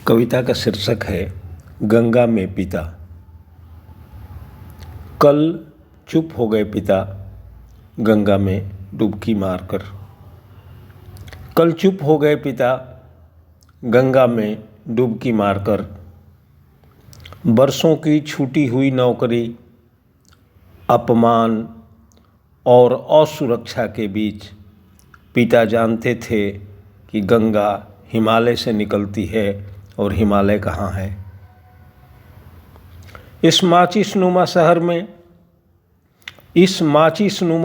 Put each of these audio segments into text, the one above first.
कविता का शीर्षक है गंगा में पिता। कल चुप हो गए पिता गंगा में डुबकी मारकर। कल चुप हो गए पिता गंगा में डुबकी मारकर। बरसों की छूटी हुई नौकरी, अपमान और असुरक्षा के बीच पिता जानते थे कि गंगा हिमालय से निकलती है और हिमालय कहाँ है। इस माचिसनुमा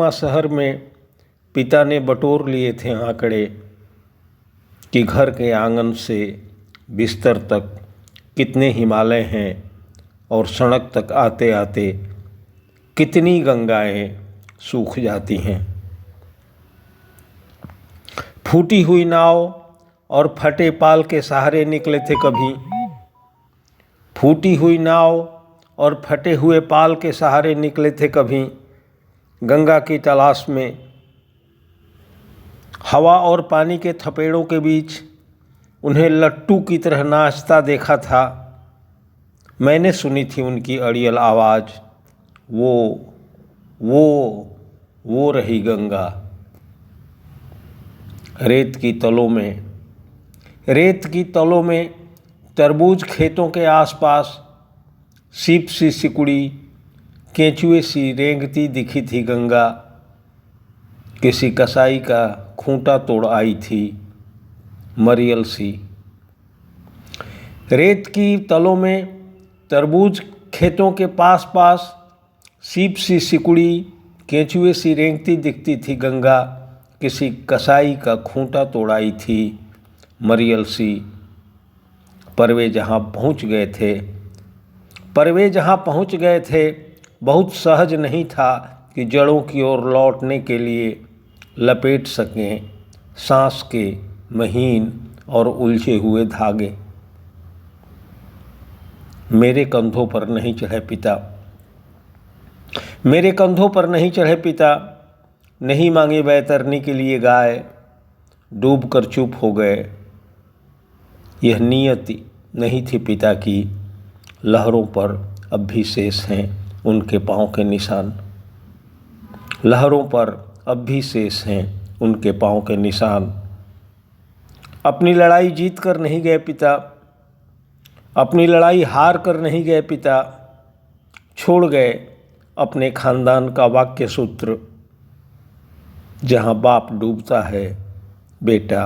शहर में पिता ने बटोर लिए थे आंकड़े कि घर के आंगन से बिस्तर तक कितने हिमालय हैं और सड़क तक आते आते कितनी गंगाएं सूख जाती हैं। फूटी हुई नाव और फटे पाल के सहारे निकले थे कभी। फूटी हुई नाव और फटे हुए पाल के सहारे निकले थे कभी गंगा की तलाश में। हवा और पानी के थपेड़ों के बीच उन्हें लट्टू की तरह नाचता देखा था। मैंने सुनी थी उनकी अड़ियल आवाज़, वो रही गंगा। रेत की तलों में तरबूज खेतों के आसपास सीप सी सिकुड़ी, केंचुए सी रेंगती दिखी थी गंगा। किसी कसाई का खूंटा तोड़ आई थी मरियल सी। रेत की तलों में तरबूज खेतों के पास सीप सी सिकुड़ी, केंचुए सी रेंगती दिखती थी गंगा। किसी कसाई का खूंटा तोड़ाई थी मरियल सी। परवे जहाँ पहुँच गए थे बहुत सहज नहीं था कि जड़ों की ओर लौटने के लिए लपेट सकें सांस के महीन और उलझे हुए धागे। मेरे कंधों पर नहीं चढ़े पिता, नहीं मांगे बैतरनी के लिए गाय, डूब कर चुप हो गए। यह नियति नहीं थी पिता की, लहरों पर अब भी शेष हैं उनके पाँव के निशान। लहरों पर अब भी शेष हैं उनके पाँव के निशान। अपनी लड़ाई जीत कर नहीं गए पिता, अपनी लड़ाई हार कर नहीं गए पिता। छोड़ गए अपने खानदान का वाक्य सूत्र, जहाँ बाप डूबता है बेटा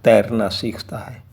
तैरना सीखता है।